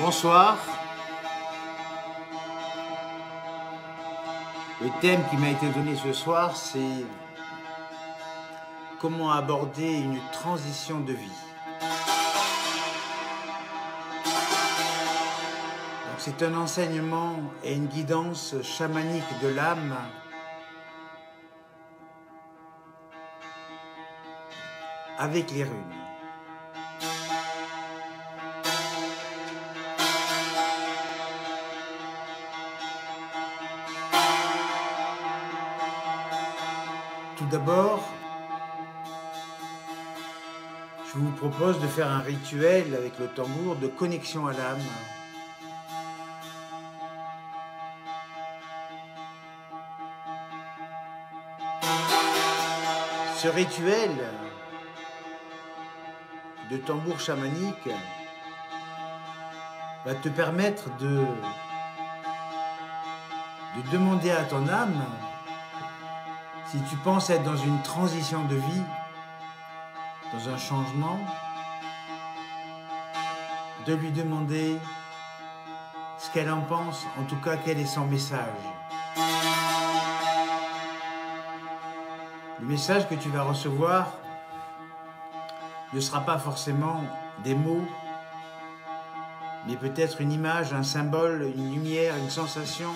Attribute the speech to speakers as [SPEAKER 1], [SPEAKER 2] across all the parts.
[SPEAKER 1] Bonsoir. Le thème qui m'a été donné ce soir, c'est comment aborder une transition de vie. C'est un enseignement et une guidance chamanique de l'âme avec les runes. Tout d'abord, je vous propose de faire un rituel avec le tambour de connexion à l'âme. Ce rituel de tambour chamanique va te permettre de demander à ton âme, si tu penses être dans une transition de vie, dans un changement, de lui demander ce qu'elle en pense, en tout cas quel est son message. Le message que tu vas recevoir ne sera pas forcément des mots, mais peut-être une image, un symbole, une lumière, une sensation,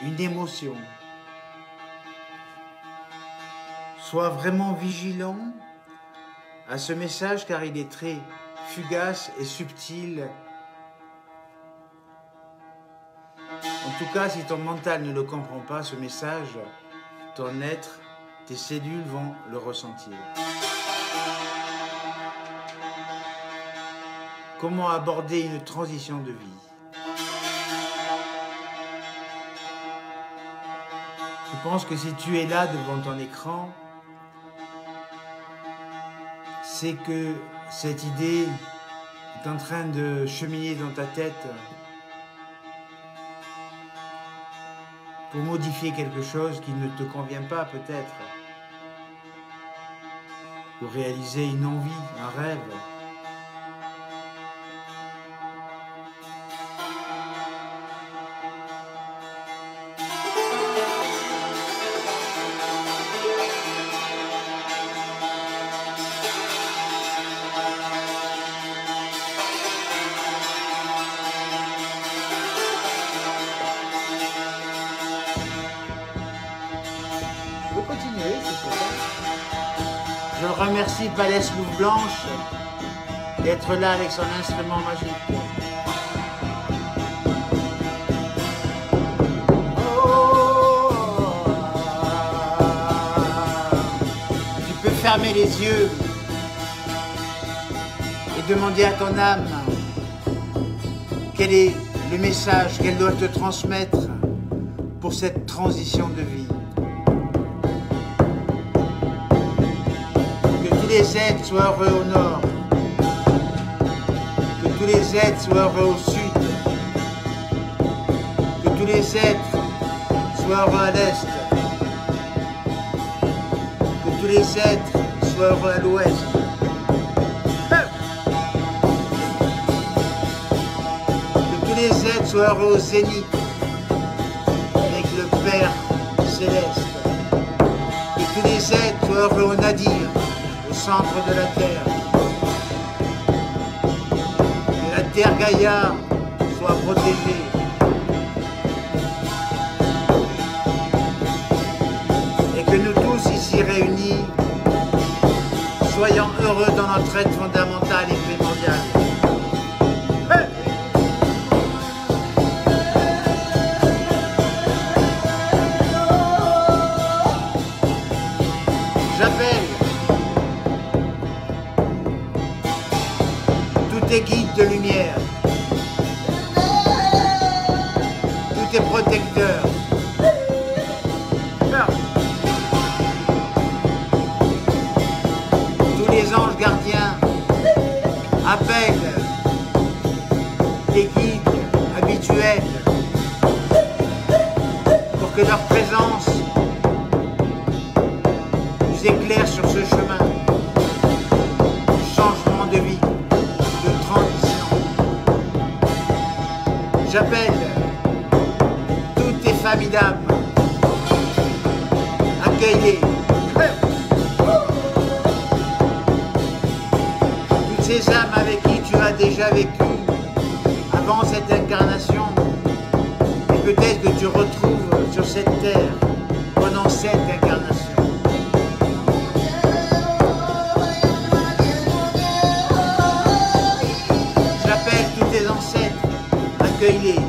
[SPEAKER 1] une émotion. Sois vraiment vigilant à ce message car il est très fugace et subtil. En tout cas, si ton mental ne le comprend pas, ce message, ton être, tes cellules vont le ressentir. Comment aborder une transition de vie? Je pense que si tu es là devant ton écran, c'est que cette idée est en train de cheminer dans ta tête pour modifier quelque chose qui ne te convient pas peut-être, pour réaliser une envie, un rêve. Je remercie Palès Louve Blanche d'être là avec son instrument magique. Tu peux fermer les yeux et demander à ton âme quel est le message qu'elle doit te transmettre pour cette transition de vie. Que tous les êtres soient heureux au nord, que tous les êtres soient heureux au sud, que tous les êtres soient heureux à l'est, que tous les êtres soient heureux à l'ouest. Que tous les êtres soient heureux au zénith, avec le Père céleste. Que tous les êtres soient heureux au nadir, au centre de la terre. Que la terre Gaïa soit protégée. Et que nous tous ici réunis soyons heureux dans notre être fondamental et primordial. J'appelle tous tes guides de lumière, tous tes protecteurs, tous les anges gardiens. Appelle les guides habituels pour que leur présence nous éclaire sur ce chemin de changement de vie, de transition. J'appelle toutes tes familles d'âmes. Accueille-les. Toutes ces âmes avec qui tu as déjà vécu avant cette incarnation. Et peut-être que tu retrouves sur cette terre pendant cette incarnation. J'appelle tous tes ancêtres. Accueille-les.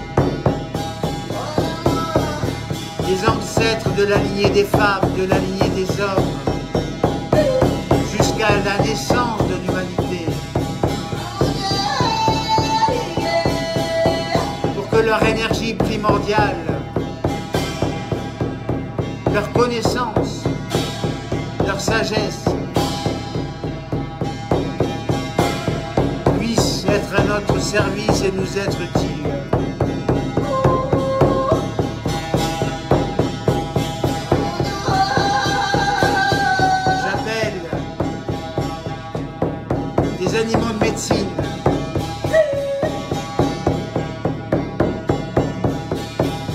[SPEAKER 1] Les ancêtres de la lignée des femmes, de la lignée des hommes, jusqu'à la naissance de l'humanité, pour que leur énergie primordiale, leur connaissance, leur sagesse puissent être à notre service et nous être utiles. Animaux de médecine,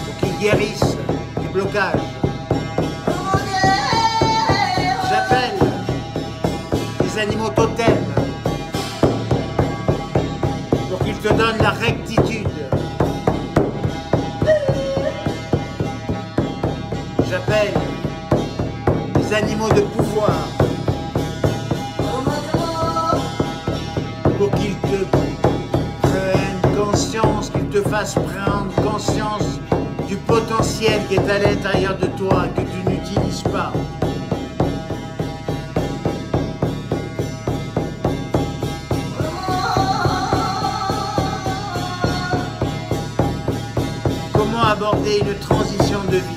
[SPEAKER 1] pour qu'ils guérissent du blocage. J'appelle les animaux totems pour qu'ils te donnent la rectitude. J'appelle les animaux de pouvoir pour qu'ils te prennent conscience, qu'ils te fassent prendre conscience du potentiel qui est à l'intérieur de toi, que tu n'utilises pas. Comment aborder une transition de vie?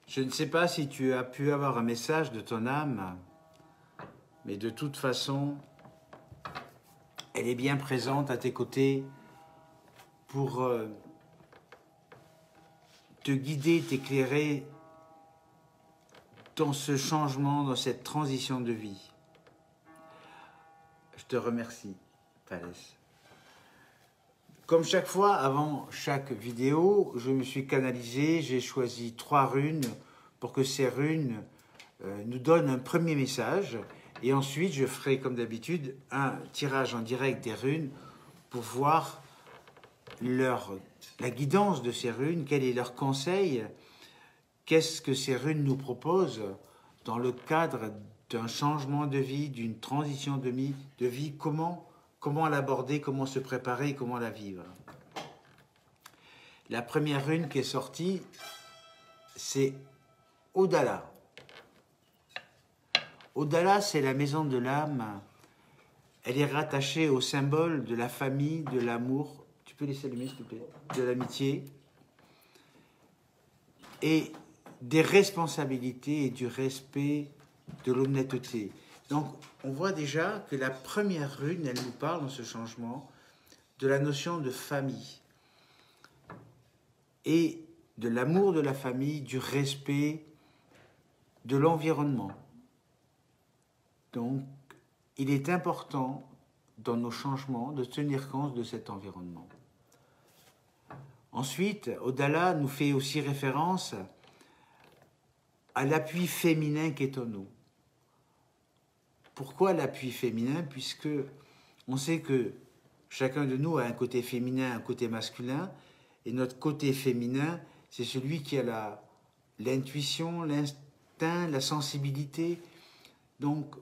[SPEAKER 1] Je ne sais pas si tu as pu avoir un message de ton âme, mais de toute façon, elle est bien présente à tes côtés pour te guider, t'éclairer dans ce changement, dans cette transition de vie. Je te remercie, Thalès. Comme chaque fois, avant chaque vidéo, je me suis canalisé, j'ai choisi 3 runes pour que ces runes nous donnent un premier message. Et ensuite, je ferai, comme d'habitude, un tirage en direct des runes pour voir la guidance de ces runes, quel est leur conseil, qu'est-ce que ces runes nous proposent dans le cadre d'un changement de vie, d'une transition de vie, comment l'aborder, comment se préparer, comment la vivre. La première rune qui est sortie, c'est Odala. Odala, c'est la maison de l'âme. Elle est rattachée au symbole de la famille, de l'amour. Tu peux laisser allumer, s'il te plaît? De l'amitié. Et des responsabilités et du respect, de l'honnêteté. Donc, on voit déjà que la première rune, elle nous parle dans ce changement de la notion de famille et de l'amour de la famille, du respect de l'environnement. Donc, il est important dans nos changements de tenir compte de cet environnement. Ensuite, Odala nous fait aussi référence à l'appui féminin qui est en nous. Pourquoi l'appui féminin? Puisque on sait que chacun de nous a un côté féminin, un côté masculin, et notre côté féminin, c'est celui qui a l'intuition, l'instinct, la sensibilité. Donc,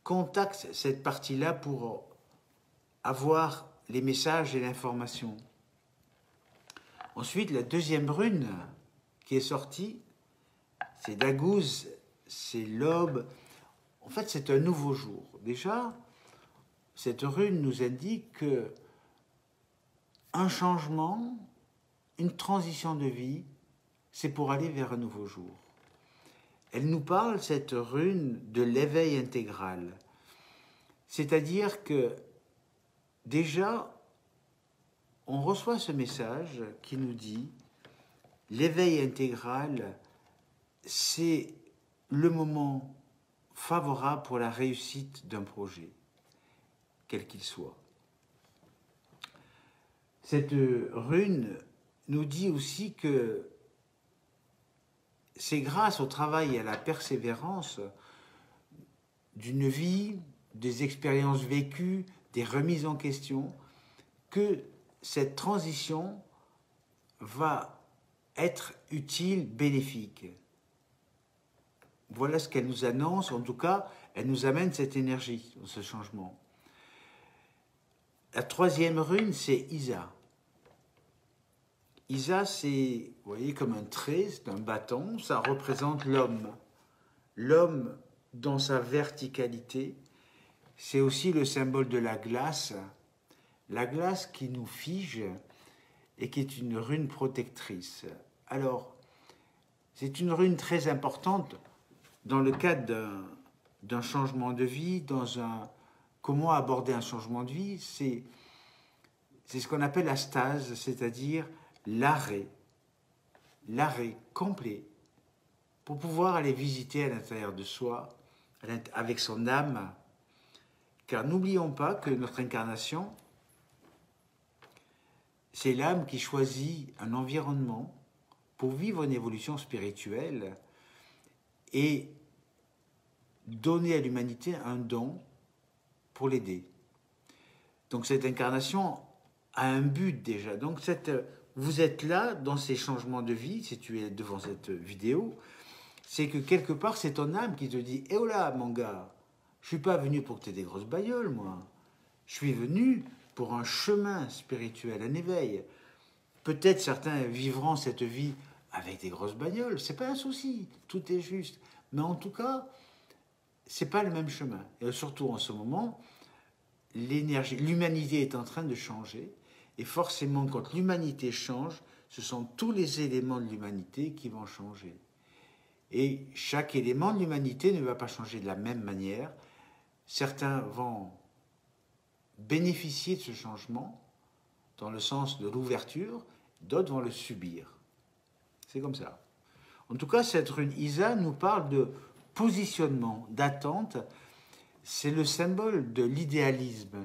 [SPEAKER 1] contacte cette partie-là pour avoir les messages et l'information. Ensuite, la deuxième rune qui est sortie, c'est Dagouz, c'est l'aube. En fait, c'est un nouveau jour. Déjà, cette rune nous indique que un changement, une transition de vie, c'est pour aller vers un nouveau jour. elle nous parle, cette rune, de l'éveil intégral. C'est-à-dire que, déjà, on reçoit ce message qui nous dit « L'éveil intégral, c'est le moment favorable pour la réussite d'un projet, quel qu'il soit. » Cette rune nous dit aussi que c'est grâce au travail et à la persévérance d'une vie, des expériences vécues, des remises en question, que cette transition va être utile, bénéfique. Voilà ce qu'elle nous annonce, en tout cas, elle nous amène cette énergie, ce changement. La troisième rune, c'est Isa. Isa, c'est, vous voyez, comme un trait, c'est un bâton, ça représente l'homme. L'homme dans sa verticalité, c'est aussi le symbole de la glace qui nous fige et qui est une rune protectrice. Alors, c'est une rune très importante dans le cadre d'un changement de vie, comment aborder un changement de vie, c'est ce qu'on appelle la stase, c'est-à-dire l'arrêt complet, pour pouvoir aller visiter à l'intérieur de soi, avec son âme, car n'oublions pas que notre incarnation, c'est l'âme qui choisit un environnement pour vivre une évolution spirituelle et donner à l'humanité un don pour l'aider. Donc cette incarnation a un but déjà. Donc vous êtes là dans ces changements de vie, si tu es devant cette vidéo, c'est que quelque part c'est ton âme qui te dit « Eh oh là mon gars, je ne suis pas venu pour que tu aies des grosses bagnoles moi, je suis venu pour un chemin spirituel, un éveil. » Peut-être certains vivront cette vie avec des grosses bagnoles, c'est pas un souci, tout est juste. Mais en tout cas, c'est pas le même chemin. Et surtout en ce moment, l'humanité est en train de changer. Et forcément, quand l'humanité change, ce sont tous les éléments de l'humanité qui vont changer. Et chaque élément de l'humanité ne va pas changer de la même manière. Certains vont bénéficier de ce changement dans le sens de l'ouverture, d'autres vont le subir. C'est comme ça. En tout cas, cette rune Isa nous parle de positionnement, d'attente. C'est le symbole de l'idéalisme.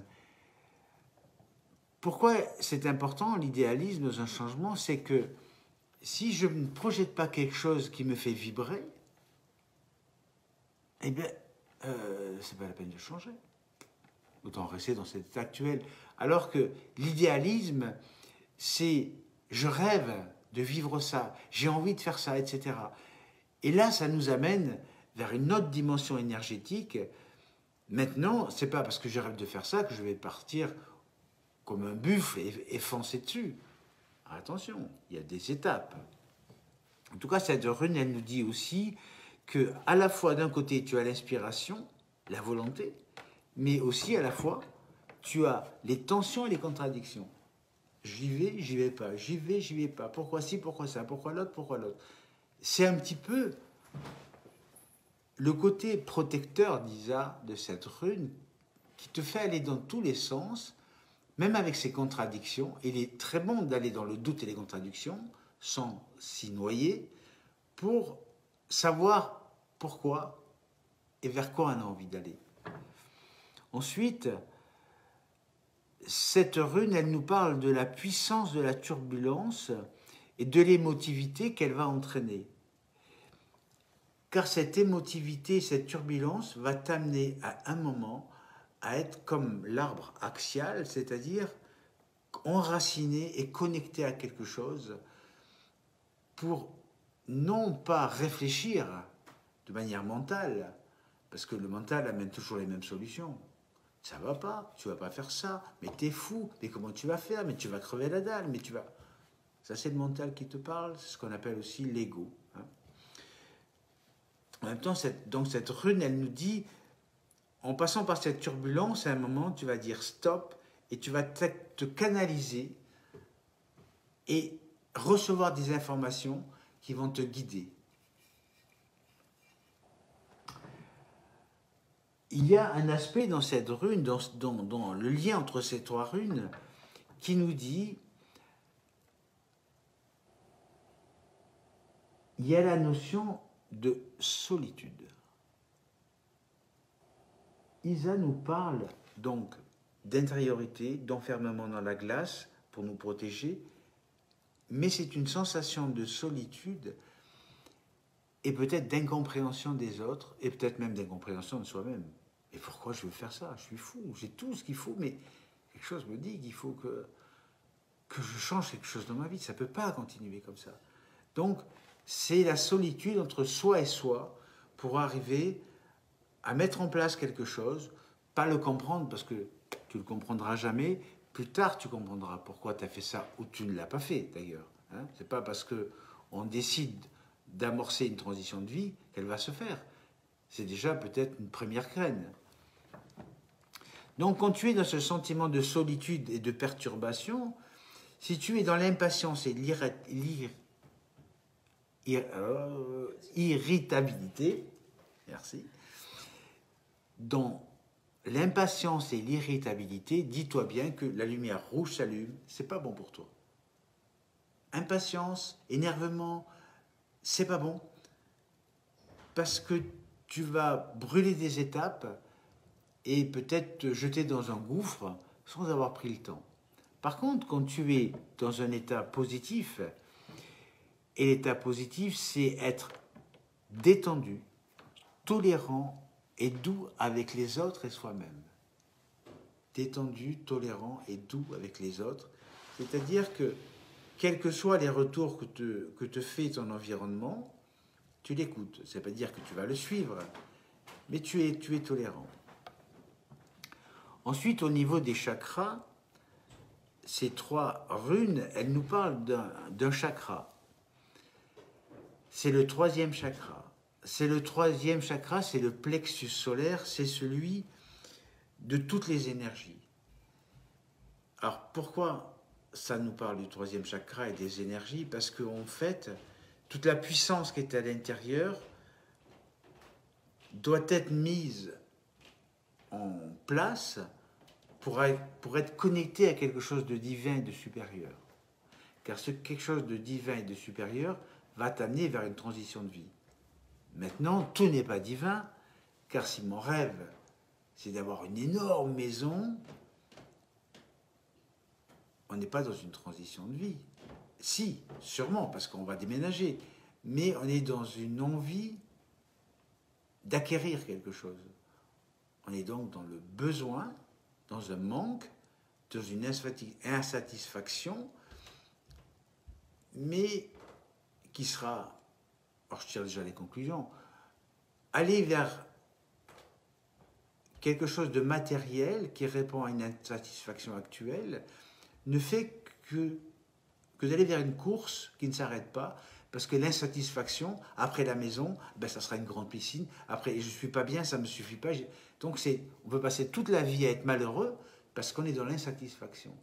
[SPEAKER 1] Pourquoi c'est important l'idéalisme dans un changement? C'est que si je ne projette pas quelque chose qui me fait vibrer, eh bien, c'est pas la peine de changer. Autant rester dans cet état actuel. Alors que l'idéalisme, c'est je rêve de vivre ça, j'ai envie de faire ça, etc. Et là, ça nous amène vers une autre dimension énergétique. Maintenant, c'est pas parce que je rêve de faire ça que je vais partir comme un buffle et foncer dessus. Attention, il y a des étapes. En tout cas, cette rune, elle nous dit aussi que à la fois, d'un côté, tu as l'inspiration, la volonté, mais aussi à la fois, tu as les tensions et les contradictions. J'y vais pas, j'y vais pas. Pourquoi ci, pourquoi ça, pourquoi l'autre, pourquoi l'autre. C'est un petit peu le côté protecteur d'Isa, de cette rune, qui te fait aller dans tous les sens, même avec ses contradictions. Il est très bon d'aller dans le doute et les contradictions, sans s'y noyer, pour savoir pourquoi et vers quoi on a envie d'aller. Ensuite, cette rune, elle nous parle de la puissance de la turbulence et de l'émotivité qu'elle va entraîner. Car cette émotivité, cette turbulence va t'amener à un moment à être comme l'arbre axial, c'est-à-dire enraciné et connecté à quelque chose pour non pas réfléchir de manière mentale, parce que le mental amène toujours les mêmes solutions. Ça va pas, tu vas pas faire ça, mais t'es fou, mais comment tu vas faire, mais tu vas crever la dalle, mais tu vas... Ça c'est le mental qui te parle, c'est ce qu'on appelle aussi l'ego. Hein. En même temps, cette rune, elle nous dit, en passant par cette turbulence, à un moment, tu vas dire stop, et tu vas te canaliser et recevoir des informations qui vont te guider. il y a un aspect dans cette rune, dans le lien entre ces trois runes, qui nous dit, il y a la notion de solitude. Isa nous parle donc d'intériorité, d'enfermement dans la glace pour nous protéger, mais c'est une sensation de solitude et peut-être d'incompréhension des autres et peut-être même d'incompréhension de soi-même. Et pourquoi je veux faire ça? Je suis fou, j'ai tout ce qu'il faut, mais quelque chose me dit qu'il faut que je change quelque chose dans ma vie. Ça ne peut pas continuer comme ça. Donc, c'est la solitude entre soi et soi pour arriver à mettre en place quelque chose, pas le comprendre parce que tu ne le comprendras jamais. Plus tard, tu comprendras pourquoi tu as fait ça ou tu ne l'as pas fait d'ailleurs. Hein, ce n'est pas parce qu'on décide d'amorcer une transition de vie qu'elle va se faire. C'est déjà peut-être une première graine. Donc, quand tu es dans ce sentiment de solitude et de perturbation, si tu es dans l'impatience et l'irritabilité, merci, dans l'impatience et l'irritabilité, dis-toi bien que la lumière rouge s'allume, c'est pas bon pour toi. Impatience, énervement, c'est pas bon, parce que tu vas brûler des étapes et peut-être te jeter dans un gouffre sans avoir pris le temps. Par contre, quand tu es dans un état positif, et l'état positif, c'est être détendu, tolérant et doux avec les autres et soi-même. Détendu, tolérant et doux avec les autres. C'est-à-dire que, quels que soient les retours que te fait ton environnement, tu l'écoutes. Ça ne veut pas dire que tu vas le suivre, mais tu es tolérant. Ensuite, au niveau des chakras, ces trois runes, elles nous parlent d'un chakra. C'est le troisième chakra. C'est le troisième chakra, c'est le plexus solaire, c'est celui de toutes les énergies. Alors pourquoi ça nous parle du troisième chakra et des énergies? Parce qu'en fait, toute la puissance qui est à l'intérieur doit être mise en place pour être connecté à quelque chose de divin et de supérieur. Car ce quelque chose de divin et de supérieur va t'amener vers une transition de vie. Maintenant, tout n'est pas divin, car si mon rêve, c'est d'avoir une énorme maison, on n'est pas dans une transition de vie. Si, sûrement, parce qu'on va déménager, mais on est dans une envie d'acquérir quelque chose. On est donc dans le besoin, dans un manque, dans une insatisfaction, mais qui sera, alors je tire déjà les conclusions, aller vers quelque chose de matériel qui répond à une insatisfaction actuelle ne fait que d'aller vers une course qui ne s'arrête pas, parce que l'insatisfaction, après la maison, ben ça sera une grande piscine, après je ne suis pas bien, ça ne me suffit pas, donc on peut passer toute la vie à être malheureux parce qu'on est dans l'insatisfaction.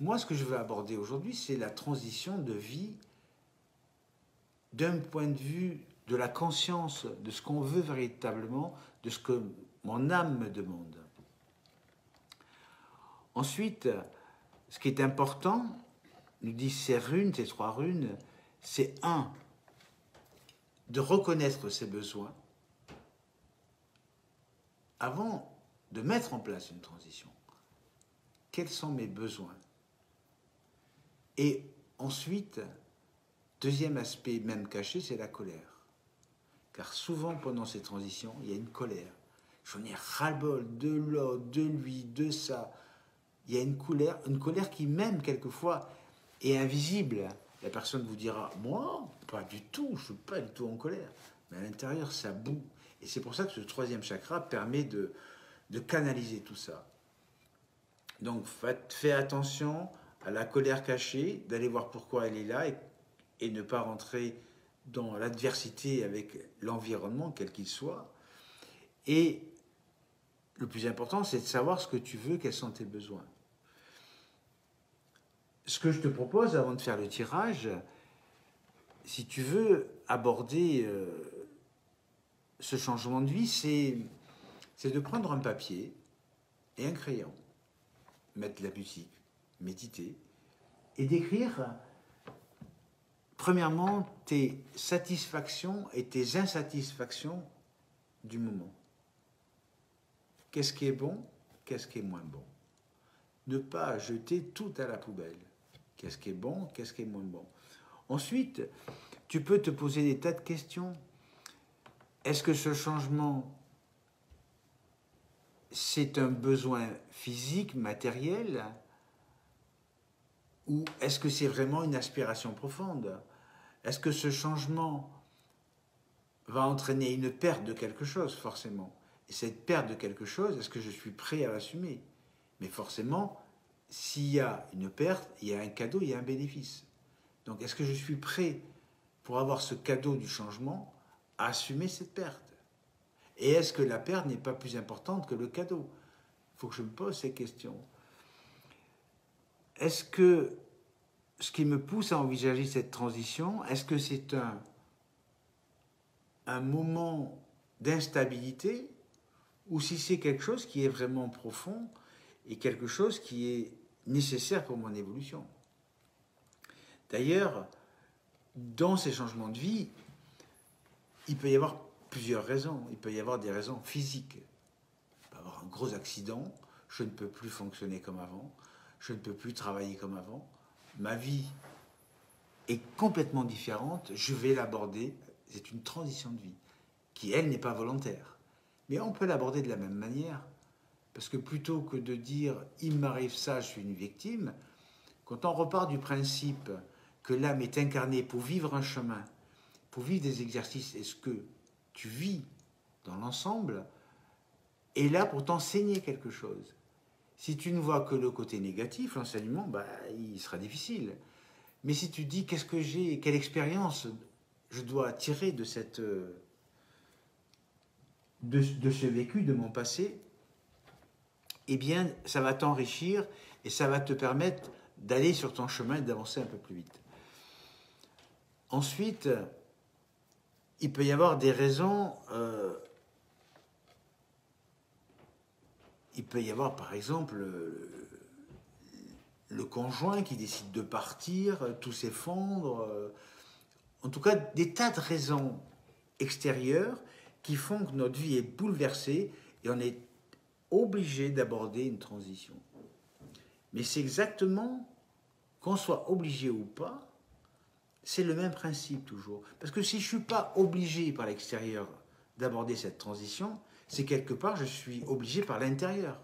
[SPEAKER 1] Moi, ce que je veux aborder aujourd'hui, c'est la transition de vie d'un point de vue de la conscience, de ce qu'on veut véritablement, de ce que mon âme me demande. Ensuite, ce qui est important, nous disent ces runes, ces trois runes, c'est de reconnaître ses besoins avant de mettre en place une transition. Quels sont mes besoins? Et ensuite, deuxième aspect même caché, c'est la colère. Car souvent, pendant ces transitions, il y a une colère. J'en ai ras-le-bol de l'autre, de lui, de ça. Il y a une colère qui même, quelquefois, est invisible. La personne vous dira, moi, pas du tout, je ne suis pas du tout en colère. Mais à l'intérieur, ça boue. Et c'est pour ça que ce troisième chakra permet de canaliser tout ça. Donc, fais attention à la colère cachée, d'aller voir pourquoi elle est là et ne pas rentrer dans l'adversité avec l'environnement, quel qu'il soit. Et le plus important, c'est de savoir ce que tu veux, quels sont tes besoins. Ce que je te propose, avant de faire le tirage, si tu veux aborder ce changement de vie, c'est c'est de prendre un papier et un crayon, mettre de la musique, méditer, et d'écrire, premièrement, tes satisfactions et tes insatisfactions du moment. Qu'est-ce qui est bon, qu'est-ce qui est moins bon. Ne pas jeter tout à la poubelle. Qu'est-ce qui est bon, qu'est-ce qui est moins bon. Ensuite, tu peux te poser des tas de questions. Est-ce que ce changement, c'est un besoin physique, matériel, ou est-ce que c'est vraiment une aspiration profonde? Est-ce que ce changement va entraîner une perte de quelque chose, forcément? Et cette perte de quelque chose, est-ce que je suis prêt à l'assumer? Mais forcément, s'il y a une perte, il y a un cadeau, il y a un bénéfice. Donc, est-ce que je suis prêt, pour avoir ce cadeau du changement, à assumer cette perte? Et est-ce que la perte n'est pas plus importante que le cadeau? Il faut que je me pose ces questions. Est-ce que ce qui me pousse à envisager cette transition, est-ce que c'est un moment d'instabilité, ou si c'est quelque chose qui est vraiment profond et quelque chose qui est nécessaire pour mon évolution? D'ailleurs, dans ces changements de vie, il peut y avoir plusieurs raisons. Il peut y avoir des raisons physiques. Il peut y avoir un gros accident, je ne peux plus fonctionner comme avant, je ne peux plus travailler comme avant, ma vie est complètement différente, je vais l'aborder, c'est une transition de vie, qui elle n'est pas volontaire. Mais on peut l'aborder de la même manière, parce que plutôt que de dire « il m'arrive ça, je suis une victime », quand on repart du principe que l'âme est incarnée pour vivre un chemin, pour vivre des exercices, et ce que tu vis dans l'ensemble est là pour t'enseigner quelque chose. Si tu ne vois que le côté négatif, l'enseignement, il sera difficile. Mais si tu dis qu'est-ce que j'ai, quelle expérience je dois tirer de ce vécu, de mon passé, eh bien, ça va t'enrichir et ça va te permettre d'aller sur ton chemin et d'avancer un peu plus vite. Ensuite, il peut y avoir des raisons. Il peut y avoir, par exemple, le conjoint qui décide de partir, tout s'effondre. En tout cas, des tas de raisons extérieures qui font que notre vie est bouleversée et on est obligé d'aborder une transition. Mais c'est exactement, qu'on soit obligé ou pas, c'est le même principe toujours. Parce que si je ne suis pas obligé par l'extérieur d'aborder cette transition, c'est quelque part je suis obligé par l'intérieur.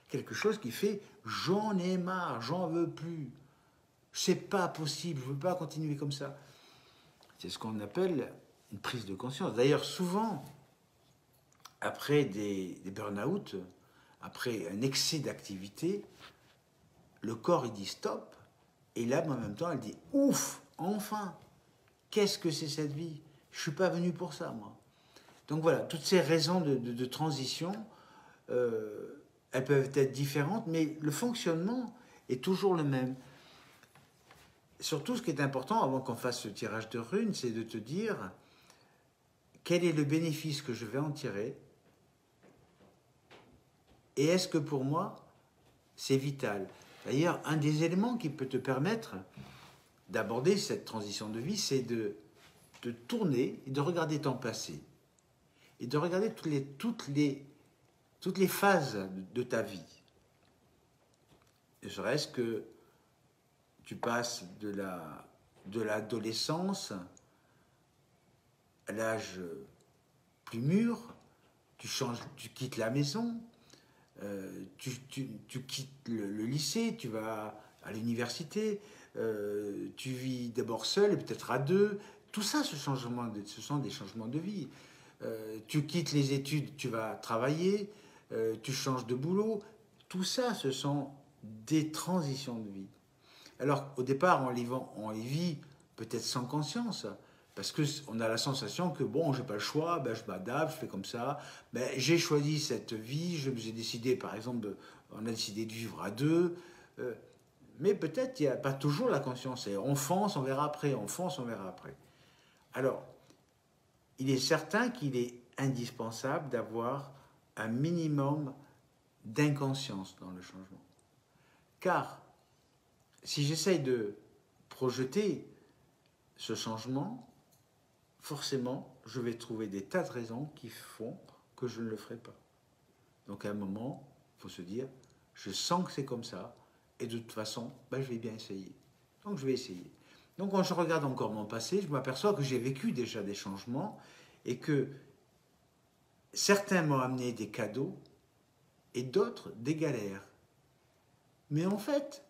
[SPEAKER 1] Quelque chose qui fait « j'en ai marre, j'en veux plus, c'est pas possible, je ne veux pas continuer comme ça ». C'est ce qu'on appelle une prise de conscience. D'ailleurs, souvent, après des burn-out, après un excès d'activité, le corps il dit stop, et l'âme en même temps elle dit ouf, enfin, qu'est-ce que c'est cette vie? Je ne suis pas venu pour ça, moi. Donc voilà, toutes ces raisons de transition, elles peuvent être différentes, mais le fonctionnement est toujours le même. Surtout, ce qui est important, avant qu'on fasse ce tirage de runes, c'est de te dire quel est le bénéfice que je vais en tirer, et est-ce que pour moi, c'est vital. D'ailleurs, un des éléments qui peut te permettre d'aborder cette transition de vie, c'est de tourner et de regarder ton passé, et de regarder toutes les phases de ta vie. Ne serait-ce que tu passes de l'adolescence à l'âge plus mûr, tu quittes la maison, tu quittes le lycée, tu vas à l'université, tu vis d'abord seul et peut-être à deux. Tout ça, ce sont des changements de vie. Tu quittes les études, tu vas travailler, tu changes de boulot. Tout ça, ce sont des transitions de vie. Alors, au départ, on les vit peut-être sans conscience, parce qu'on a la sensation que, bon, j'ai pas le choix, je m'adapte, je fais comme ça, j'ai choisi cette vie, j'ai décidé, par exemple, on a décidé de vivre à deux, mais peut-être il n'y a pas toujours la conscience, et on fonce, on verra après, on fonce, on verra après. Alors, il est certain qu'il est indispensable d'avoir un minimum d'inconscience dans le changement. Car si j'essaye de projeter ce changement, forcément, je vais trouver des tas de raisons qui font que je ne le ferai pas. Donc à un moment, il faut se dire, je sens que c'est comme ça, et de toute façon, ben, je vais bien essayer. Donc je vais essayer. Donc quand je regarde encore mon passé, je m'aperçois que j'ai vécu déjà des changements, et que certains m'ont amené des cadeaux, et d'autres des galères. Mais en fait,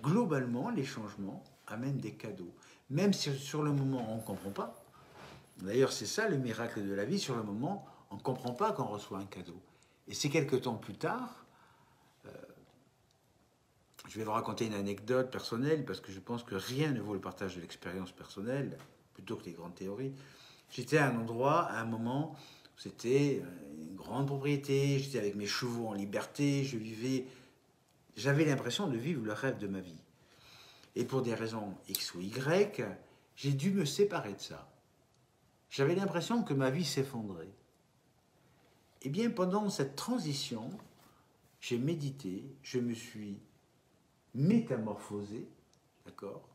[SPEAKER 1] globalement, les changements amènent des cadeaux. Même si sur le moment, on ne comprend pas. D'ailleurs, c'est ça le miracle de la vie. Sur le moment, on ne comprend pas qu'on reçoit un cadeau. Et c'est quelques temps plus tard, je vais vous raconter une anecdote personnelle, parce que je pense que rien ne vaut le partage de l'expérience personnelle, plutôt que les grandes théories. J'étais à un endroit, à un moment, c'était une grande propriété, j'étais avec mes chevaux en liberté, j'avais l'impression de vivre le rêve de ma vie. Et pour des raisons X ou Y, j'ai dû me séparer de ça. J'avais l'impression que ma vie s'effondrait. Eh bien, pendant cette transition, j'ai médité, je me suis métamorphosé, d'accord ?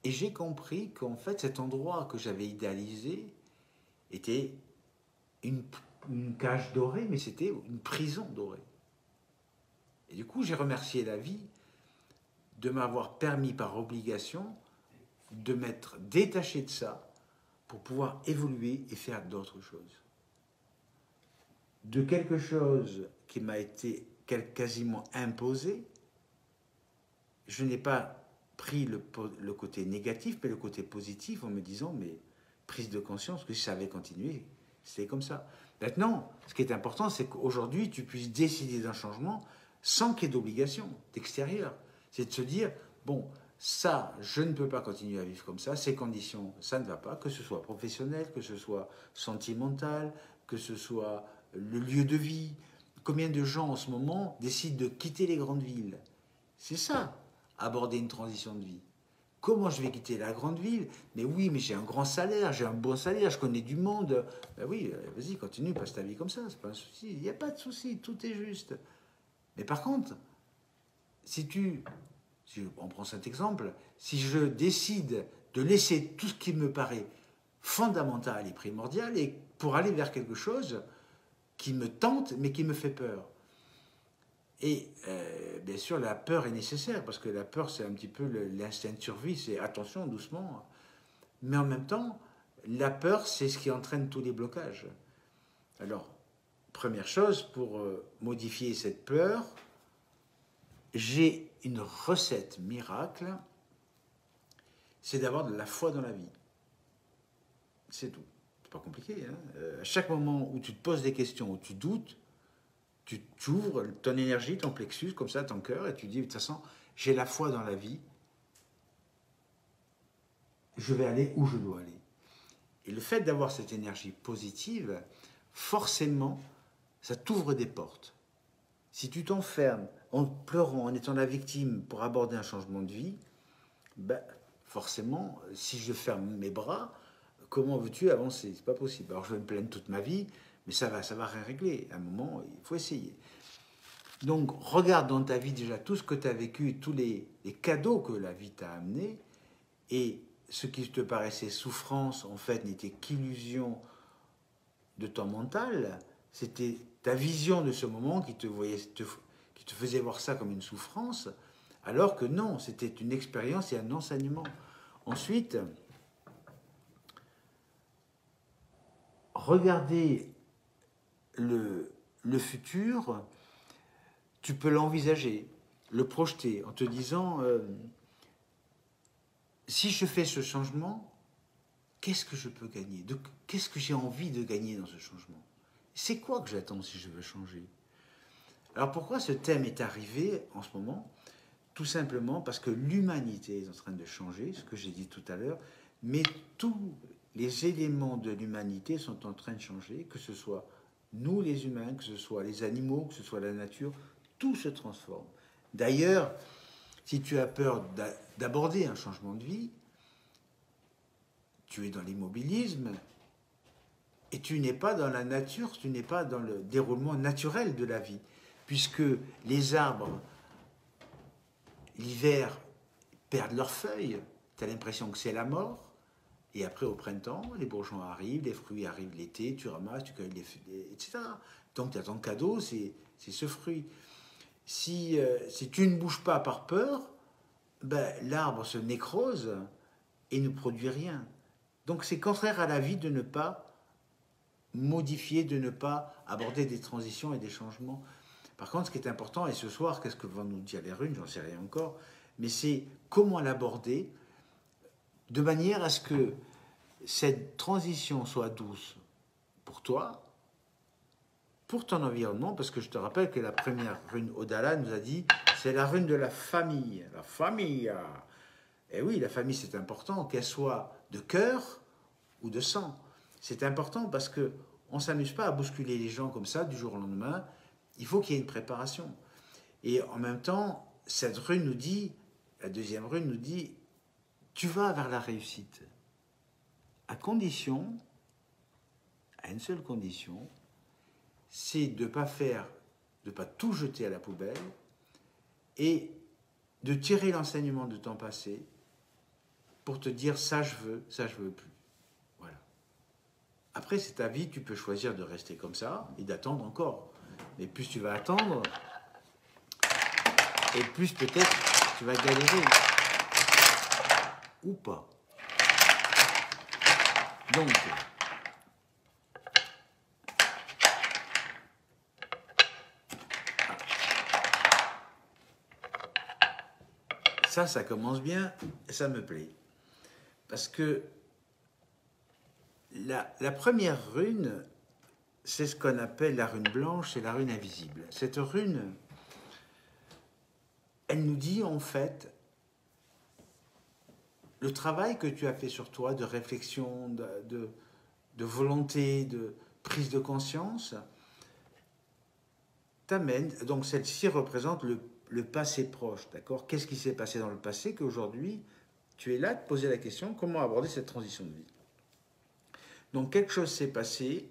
[SPEAKER 1] Et j'ai compris qu'en fait, cet endroit que j'avais idéalisé était une cage dorée, mais c'était une prison dorée. Et du coup, j'ai remercié la vie de m'avoir permis par obligation de m'être détaché de ça pour pouvoir évoluer et faire d'autres choses. De quelque chose qui m'a été quasiment imposé, je n'ai pas pris le côté négatif, mais le côté positif en me disant, mais prise de conscience que si ça avait continué, c'est comme ça. Maintenant, ce qui est important, c'est qu'aujourd'hui, tu puisses décider d'un changement sans qu'il y ait d'obligation d'extérieur. C'est de se dire, bon, ça, je ne peux pas continuer à vivre comme ça, ces conditions, ça ne va pas, que ce soit professionnel, que ce soit sentimental, que ce soit le lieu de vie. Combien de gens en ce moment décident de quitter les grandes villes? C'est ça, aborder une transition de vie. Comment je vais quitter la grande ville? Mais oui, mais j'ai un grand salaire, j'ai un bon salaire, je connais du monde. Ben oui, vas-y, continue, passe ta vie comme ça, c'est pas un souci. Il n'y a pas de souci, tout est juste. Mais par contre, si on prend cet exemple, si je décide de laisser tout ce qui me paraît fondamental et primordial et pour aller vers quelque chose qui me tente mais qui me fait peur. Et bien sûr, la peur est nécessaire parce que la peur, c'est un petit peu l'instinct de survie, c'est attention, doucement. Mais en même temps, la peur, c'est ce qui entraîne tous les blocages. Alors, première chose, pour modifier cette peur, j'ai une recette miracle, c'est d'avoir de la foi dans la vie. C'est tout. C'est pas compliqué. Hein, à chaque moment où tu te poses des questions, où tu doutes, tu ouvres ton énergie, ton plexus, comme ça, ton cœur, et tu dis, de toute façon, j'ai la foi dans la vie, je vais aller où je dois aller. Et le fait d'avoir cette énergie positive, forcément, ça t'ouvre des portes. Si tu t'enfermes en pleurant, en étant la victime pour aborder un changement de vie, ben, forcément, si je ferme mes bras, comment veux-tu avancer? C'est pas possible. Alors je vais me plaindre toute ma vie, mais ça va rien régler. À un moment, il faut essayer. Donc, regarde dans ta vie déjà tout ce que tu as vécu, tous les cadeaux que la vie t'a amenés, et ce qui te paraissait souffrance, en fait, n'était qu'illusion de ton mental. C'était ta vision de ce moment qui te faisait voir ça comme une souffrance, alors que non, c'était une expérience et un enseignement. Ensuite, regarder le futur, tu peux l'envisager, le projeter en te disant si je fais ce changement, qu'est-ce que je peux gagner? Qu'est-ce que j'ai envie de gagner dans ce changement? C'est quoi que j'attends si je veux changer? Alors pourquoi ce thème est arrivé en ce moment? Tout simplement parce que l'humanité est en train de changer, ce que j'ai dit tout à l'heure, mais tous les éléments de l'humanité sont en train de changer, que ce soit nous les humains, que ce soit les animaux, que ce soit la nature, tout se transforme. D'ailleurs, si tu as peur d'aborder un changement de vie, tu es dans l'immobilisme, Et tu n'es pas dans la nature, tu n'es pas dans le déroulement naturel de la vie. Puisque les arbres, l'hiver, perdent leurs feuilles, tu as l'impression que c'est la mort. Et après, au printemps, les bourgeons arrivent, les fruits arrivent l'été, tu ramasses, tu cueilles etc. Donc, tu as ton cadeau, c'est ce fruit. Si tu ne bouges pas par peur, ben, l'arbre se nécrose et ne produit rien. Donc, c'est contraire à la vie de ne pas modifier, de ne pas aborder des transitions et des changements. Par contre, ce qui est important, et ce soir, qu'est-ce que vont nous dire les runes, j'en sais rien encore, mais c'est comment l'aborder de manière à ce que cette transition soit douce pour toi, pour ton environnement, parce que je te rappelle que la première rune Odala nous a dit, c'est la rune de la famille. La famille. Et oui, la famille, c'est important, qu'elle soit de cœur ou de sang. C'est important parce qu'on ne s'amuse pas à bousculer les gens comme ça du jour au lendemain. Il faut qu'il y ait une préparation. Et en même temps, cette rune nous dit, la deuxième rune nous dit, tu vas vers la réussite. À une seule condition, c'est de ne pas tout jeter à la poubelle et de tirer l'enseignement de ton passé pour te dire ça je veux plus. Voilà. Après, c'est ta vie, tu peux choisir de rester comme ça et d'attendre encore. Mais plus tu vas attendre, et plus peut-être tu vas galérer. Ou pas. Donc, ça commence bien et ça me plaît. Parce que la première rune, c'est ce qu'on appelle la rune blanche, c'est la rune invisible. Cette rune, elle nous dit en fait le travail que tu as fait sur toi de réflexion, de volonté, de prise de conscience, t'amène, donc celle-ci représente le passé proche, d'accord? Qu'est-ce qui s'est passé dans le passé qu'aujourd'hui, tu es là de poser la question, comment aborder cette transition de vie? Donc quelque chose s'est passé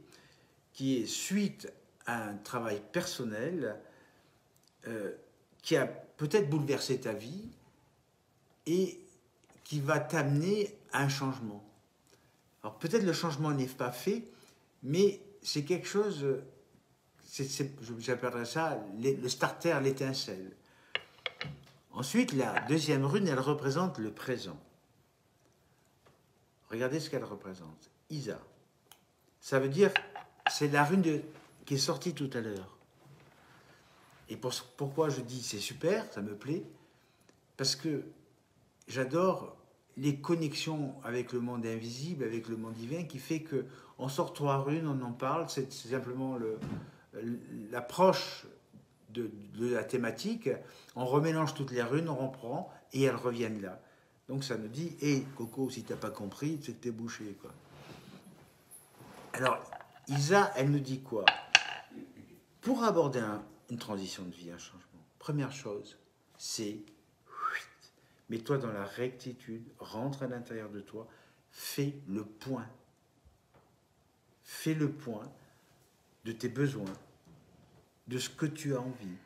[SPEAKER 1] qui est suite à un travail personnel qui a peut-être bouleversé ta vie et qui va t'amener à un changement. Alors peut-être le changement n'est pas fait, mais c'est quelque chose, j'appellerais ça le starter, l'étincelle. Ensuite, la deuxième rune, elle représente le présent. Regardez ce qu'elle représente. Isa. Ça veut dire, c'est la rune qui est sortie tout à l'heure. Et pourquoi je dis c'est super, ça me plaît, parce que j'adore les connexions avec le monde invisible, avec le monde divin, qui fait qu'on sort 3 runes, on en parle, c'est simplement l'approche de la thématique, on remélange toutes les runes, on reprend, et elles reviennent là. Donc ça nous dit, hé Coco, si tu n'as pas compris, c'est que tu es bouché, quoi. Alors, Isa, elle nous dit quoi? Pour aborder une transition de vie, un changement, première chose, c'est mets-toi dans la rectitude, rentre à l'intérieur de toi, fais le point. Fais le point de tes besoins, de ce que tu as envie,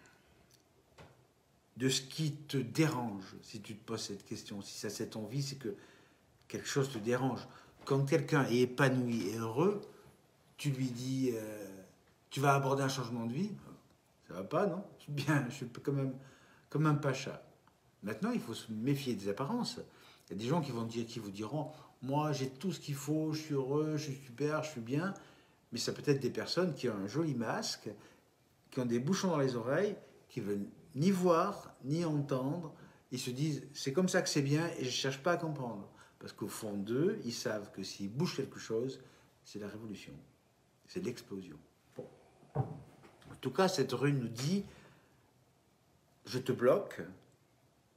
[SPEAKER 1] de ce qui te dérange, si tu te poses cette question. Si ça c'est ton vie, c'est que quelque chose te dérange. Quand quelqu'un est épanoui et heureux, tu lui dis, tu vas aborder un changement de vie, ça va pas, non? Je suis bien, je suis comme un pacha. Maintenant, il faut se méfier des apparences. Il y a des gens qui vous diront, moi j'ai tout ce qu'il faut, je suis heureux, je suis super, je suis bien. Mais ça peut être des personnes qui ont un joli masque, qui ont des bouchons dans les oreilles, qui veulent ni voir, ni entendre. Ils se disent, c'est comme ça que c'est bien et je ne cherche pas à comprendre. Parce qu'au fond d'eux, ils savent que s'ils bougent quelque chose, c'est la révolution. C'est l'explosion. En tout cas, cette rune nous dit, je te bloque,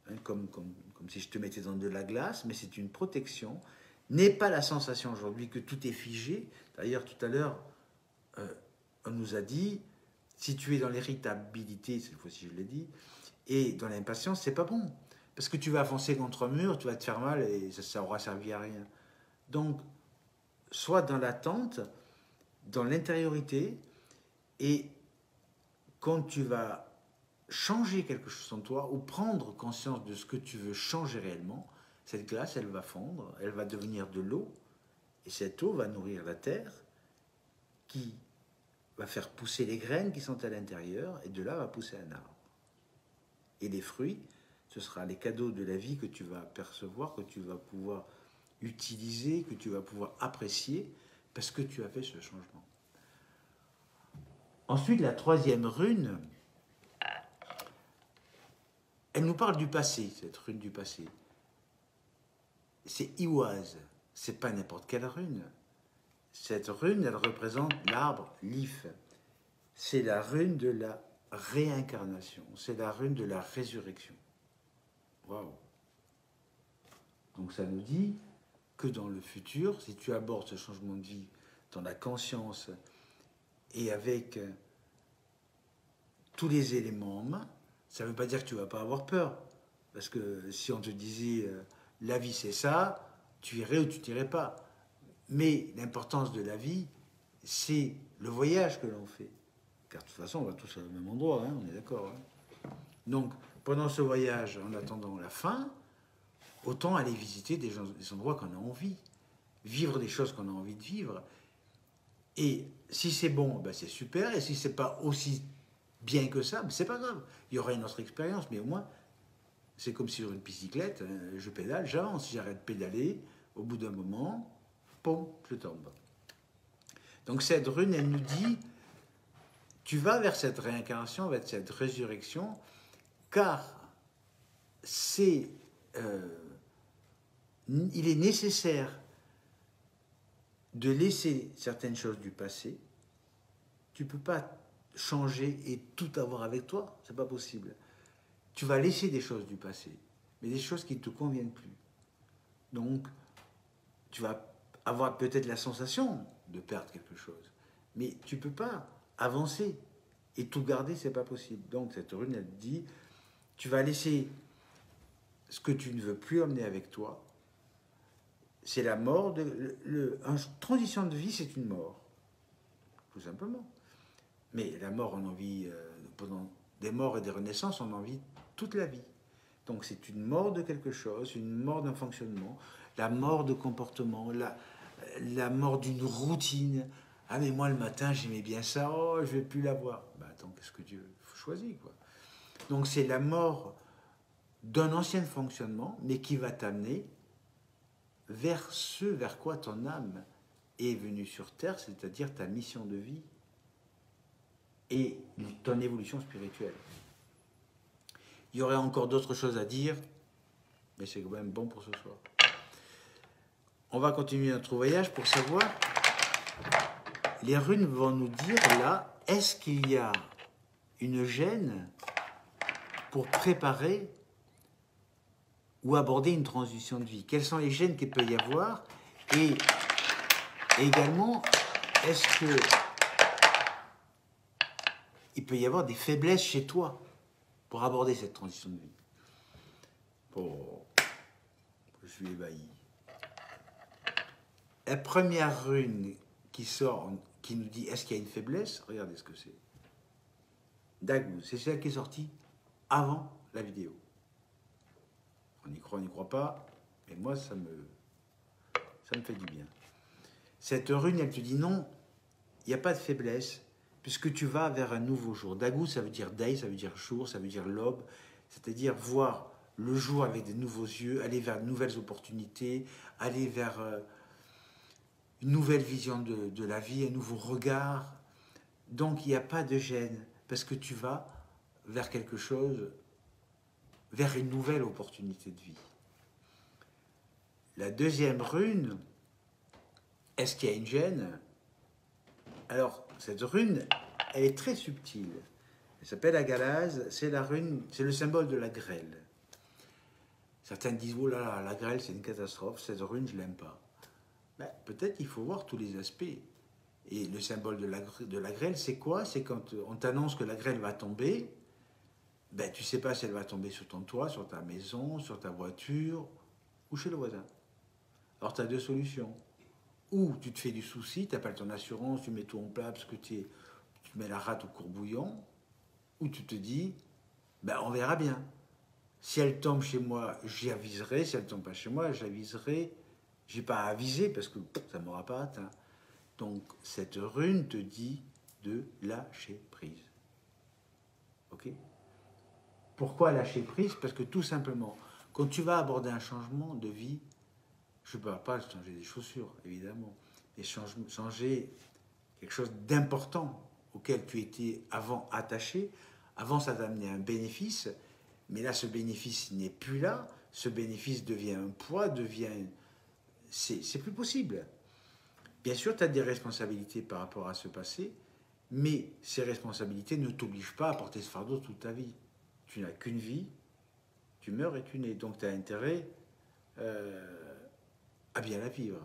[SPEAKER 1] hein, comme si je te mettais dans de la glace, mais c'est une protection. N'aie pas la sensation aujourd'hui que tout est figé. D'ailleurs, tout à l'heure, on nous a dit, si tu es dans l'irritabilité, cette fois-ci je l'ai dit, et dans l'impatience, c'est pas bon. Parce que tu vas foncer contre un mur, tu vas te faire mal et ça aura servi à rien. Donc, sois dans l'attente dans l'intériorité, et quand tu vas changer quelque chose en toi ou prendre conscience de ce que tu veux changer réellement, cette glace, elle va fondre, elle va devenir de l'eau, et cette eau va nourrir la terre qui va faire pousser les graines qui sont à l'intérieur, et de là va pousser un arbre. Et les fruits, ce sera les cadeaux de la vie que tu vas percevoir, que tu vas pouvoir utiliser, que tu vas pouvoir apprécier, parce que tu as fait ce changement. Ensuite, la troisième rune, elle nous parle du passé, cette rune du passé. C'est Iwaz, c'est pas n'importe quelle rune. Cette rune, elle représente l'arbre Lif. C'est la rune de la réincarnation, c'est la rune de la résurrection. Waouh! Donc ça nous dit que dans le futur, si tu abordes ce changement de vie dans la conscience et avec tous les éléments en main, ça ne veut pas dire que tu ne vas pas avoir peur. Parce que si on te disait la vie c'est ça, tu irais ou tu n'irais pas. Mais l'importance de la vie, c'est le voyage que l'on fait. Car de toute façon, on va tous au même endroit, hein, on est d'accord. Hein. Donc, pendant ce voyage, en attendant la fin, autant aller visiter des endroits qu'on a envie, vivre des choses qu'on a envie de vivre. Et si c'est bon, ben c'est super. Et si c'est pas aussi bien que ça, ben c'est pas grave. Il y aura une autre expérience, mais au moins, c'est comme sur une bicyclette, je pédale, j'avance. Si j'arrête de pédaler, au bout d'un moment, pom, je tombe. Donc cette rune, elle nous dit, tu vas vers cette réincarnation, vers cette résurrection, car c'est, il est nécessaire de laisser certaines choses du passé. Tu ne peux pas changer et tout avoir avec toi, c'est pas possible. Tu vas laisser des choses du passé, mais des choses qui ne te conviennent plus. Donc, tu vas avoir peut-être la sensation de perdre quelque chose, mais tu ne peux pas avancer et tout garder, c'est pas possible. Donc, cette rune, elle dit, tu vas laisser ce que tu ne veux plus emmener avec toi. C'est la mort. Une transition de vie, c'est une mort, tout simplement. Mais la mort, on en vit, pendant des morts et des renaissances, on en vit toute la vie. Donc c'est une mort de quelque chose, une mort d'un fonctionnement, la mort de comportement, la mort d'une routine. Ah mais moi le matin j'aimais bien ça, oh je vais plus l'avoir. Ben attends, qu'est-ce que Dieu choisit quoi. Donc c'est la mort d'un ancien fonctionnement, mais qui va t'amener vers ce vers quoi ton âme est venue sur terre, c'est-à-dire ta mission de vie et ton évolution spirituelle. Il y aurait encore d'autres choses à dire, mais c'est quand même bon pour ce soir. On va continuer notre voyage pour savoir, les runes vont nous dire là, est-ce qu'il y a une gêne pour préparer ou aborder une transition de vie? Quelles sont les gênes qu'il peut y avoir? Et également, est-ce que il peut y avoir des faiblesses chez toi pour aborder cette transition de vie? Oh, je suis ébahi. La première rune qui sort, qui nous dit est-ce qu'il y a une faiblesse? Regardez ce que c'est. Dagu, c'est celle qui est sortie avant la vidéo. On y croit, on n'y croit pas, mais moi ça me fait du bien. Cette rune, elle te dit non, il n'y a pas de faiblesse, puisque tu vas vers un nouveau jour. Dagu, ça veut dire day, ça veut dire jour, ça veut dire l'aube, c'est-à-dire voir le jour avec de nouveaux yeux, aller vers de nouvelles opportunités, aller vers une nouvelle vision de la vie, un nouveau regard. Donc il n'y a pas de gêne, parce que tu vas vers quelque chose, vers une nouvelle opportunité de vie. La deuxième rune, est-ce qu'il y a une gêne? Alors, cette rune, elle est très subtile. Elle s'appelle Agalaz, c'est la rune, c'est le symbole de la grêle. Certains disent, oh là là, la grêle c'est une catastrophe, cette rune je l'aime pas. Ben, peut-être qu'il faut voir tous les aspects. Et le symbole de la grêle, c'est quoi? C'est quand on t'annonce que la grêle va tomber, ben, tu ne sais pas si elle va tomber sur ton toit, sur ta maison, sur ta voiture ou chez le voisin. Alors tu as deux solutions. ou tu te fais du souci, tu appelles ton assurance, tu mets tout en plat parce que tu mets la rate au courbouillon, ou tu te dis, ben on verra bien. Si elle tombe chez moi, j'y aviserai. Si elle ne tombe pas chez moi, j'aviserai. Je n'ai pas à aviser parce que ça ne m'aura pas atteint. Donc, cette rune te dit de lâcher prise. Ok? Pourquoi lâcher prise? Parce que tout simplement, quand tu vas aborder un changement de vie, je ne parle pas de changer des chaussures, évidemment, mais changer quelque chose d'important auquel tu étais avant attaché. Avant, ça t'a amené un bénéfice, mais là, ce bénéfice n'est plus là. Ce bénéfice devient un poids, c'est plus possible. Bien sûr, tu as des responsabilités par rapport à ce passé, mais ces responsabilités ne t'obligent pas à porter ce fardeau toute ta vie. Tu n'as qu'une vie, tu meurs et tu nais. Donc, tu as intérêt à bien la vivre.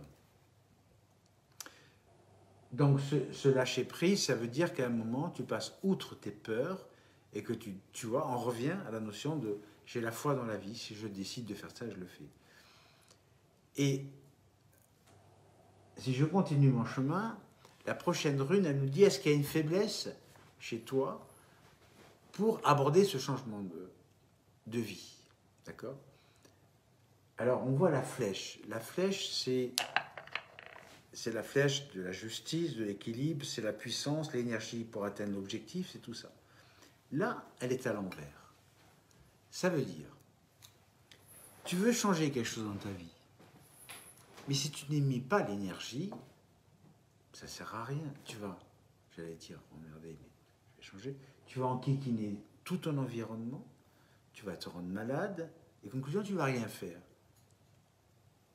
[SPEAKER 1] Donc, ce lâcher prise, ça veut dire qu'à un moment, tu passes outre tes peurs et que tu vois, on revient à la notion de j'ai la foi dans la vie, si je décide de faire ça, je le fais. Et si je continue mon chemin, la prochaine rune, elle nous dit est-ce qu'il y a une faiblesse chez toi pour aborder ce changement de vie. D'accord? Alors, on voit la flèche. La flèche, c'est la flèche de la justice, de l'équilibre, c'est la puissance, l'énergie pour atteindre l'objectif, c'est tout ça. Là, elle est à l'envers. Ça veut dire, tu veux changer quelque chose dans ta vie, mais si tu n'émets pas l'énergie, ça ne sert à rien. Tu vas, j'allais dire, emmerder, mais je vais changer, tu vas enquiquiner tout ton environnement, tu vas te rendre malade, et conclusion, tu ne vas rien faire.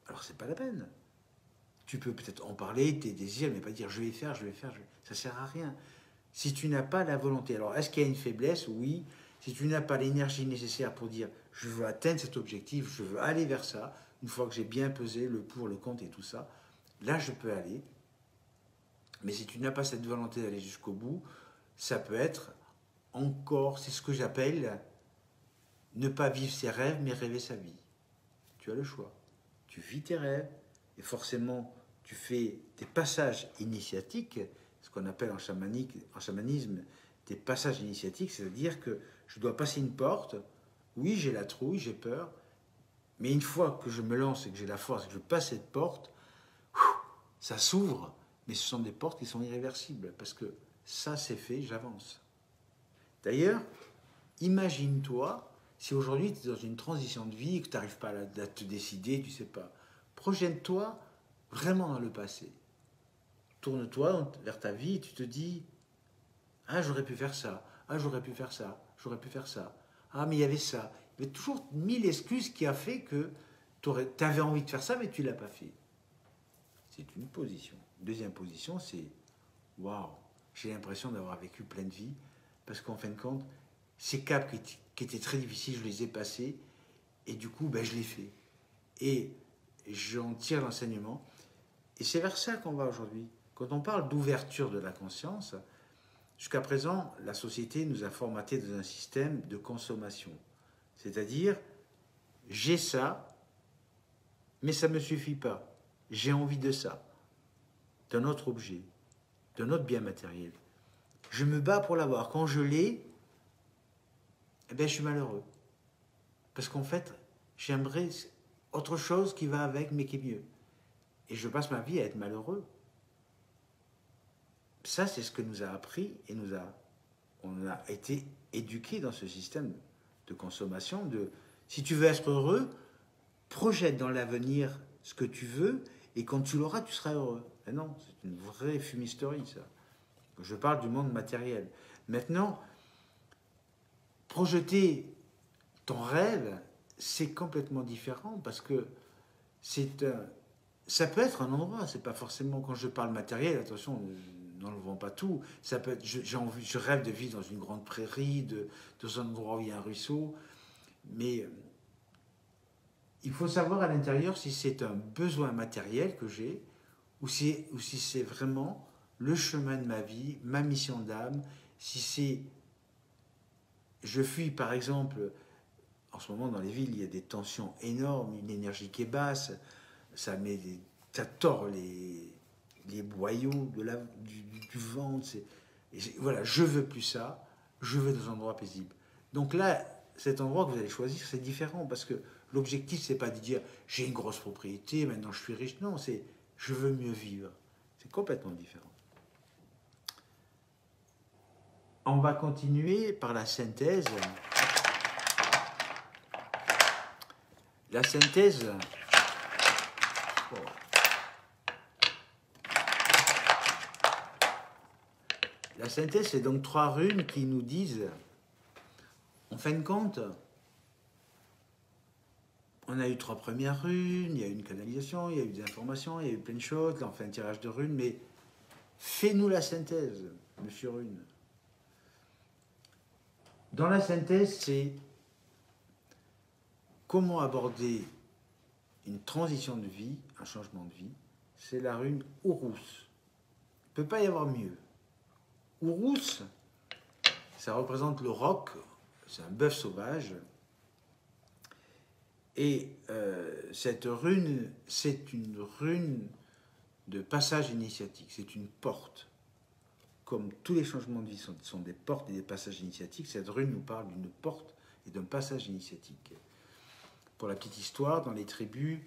[SPEAKER 1] Alors, c'est pas la peine. Tu peux peut-être en parler, tes désirs, mais pas dire je vais faire. Ça sert à rien. Si tu n'as pas la volonté, alors est-ce qu'il y a une faiblesse? Oui. Si tu n'as pas l'énergie nécessaire pour dire je veux atteindre cet objectif, je veux aller vers ça, une fois que j'ai bien pesé le pour, le contre et tout ça, là je peux aller. Mais si tu n'as pas cette volonté d'aller jusqu'au bout, ça peut être encore, c'est ce que j'appelle ne pas vivre ses rêves, mais rêver sa vie. Tu as le choix. Tu vis tes rêves, et forcément, tu fais des passages initiatiques, ce qu'on appelle en chamanisme des passages initiatiques, c'est-à-dire que je dois passer une porte, oui, j'ai la trouille, j'ai peur, mais une fois que je me lance et que j'ai la force et que je passe cette porte, ça s'ouvre, mais ce sont des portes qui sont irréversibles, parce que ça, c'est fait, j'avance. D'ailleurs, imagine-toi, si aujourd'hui tu es dans une transition de vie et que tu n'arrives pas à te décider, tu ne sais pas, projette-toi vraiment dans le passé. Tourne-toi vers ta vie et tu te dis « Ah, j'aurais pu faire ça. Ah, j'aurais pu faire ça. J'aurais pu faire ça. Ah, mais il y avait ça. » Il y avait toujours 1000 excuses qui a fait que tu avais envie de faire ça, mais tu ne l'as pas fait. C'est une position. Deuxième position, c'est « Waouh, j'ai l'impression d'avoir vécu plein de vie. » Parce qu'en fin de compte, ces caps qui étaient très difficiles, je les ai passés. Et du coup, ben, je l'ai fait. Et j'en tire l'enseignement. Et c'est vers ça qu'on va aujourd'hui. Quand on parle d'ouverture de la conscience, jusqu'à présent, la société nous a formatés dans un système de consommation. C'est-à-dire, j'ai ça, mais ça ne me suffit pas. J'ai envie de ça, d'un autre objet, d'un autre bien matériel. Je me bats pour l'avoir. Quand je l'ai, eh bien, je suis malheureux. Parce qu'en fait, j'aimerais autre chose qui va avec, mais qui est mieux. Et je passe ma vie à être malheureux. Ça, c'est ce que nous a appris et on a été éduqués dans ce système de consommation. Si tu veux être heureux, projette dans l'avenir ce que tu veux et quand tu l'auras, tu seras heureux. Et non, c'est une vraie fumisterie, ça. Je parle du monde matériel. Maintenant, projeter ton rêve, c'est complètement différent parce que ça peut être un endroit, c'est pas forcément quand je parle matériel, attention, n'enlevons pas tout. Ça peut être, je rêve de vivre dans une grande prairie, dans un endroit où il y a un ruisseau, mais il faut savoir à l'intérieur si c'est un besoin matériel que j'ai ou si c'est vraiment le chemin de ma vie, ma mission d'âme, si c'est... Je fuis par exemple, en ce moment dans les villes, il y a des tensions énormes, une énergie qui est basse, ça tord les boyaux du ventre. Voilà, je veux plus ça, je veux des endroits paisibles. Donc là, cet endroit que vous allez choisir, c'est différent parce que l'objectif, c'est pas de dire j'ai une grosse propriété, maintenant je suis riche. Non, c'est je veux mieux vivre. C'est complètement différent. On va continuer par la synthèse. La synthèse. Bon. La synthèse, c'est donc 3 runes qui nous disent, en fin de compte, on a eu 3 premières runes, il y a eu une canalisation, il y a eu des informations, il y a eu plein de choses, là on fait un tirage de runes, mais fais-nous la synthèse, monsieur Rune. Dans la synthèse, c'est comment aborder une transition de vie, un changement de vie. C'est la rune Urus. Il ne peut pas y avoir mieux. Urus, ça représente le roc, c'est un bœuf sauvage. Et cette rune, c'est une rune de passage initiatique, c'est une porte. Comme tous les changements de vie sont des portes et des passages initiatiques, cette rune nous parle d'une porte et d'un passage initiatique. Pour la petite histoire, dans les tribus,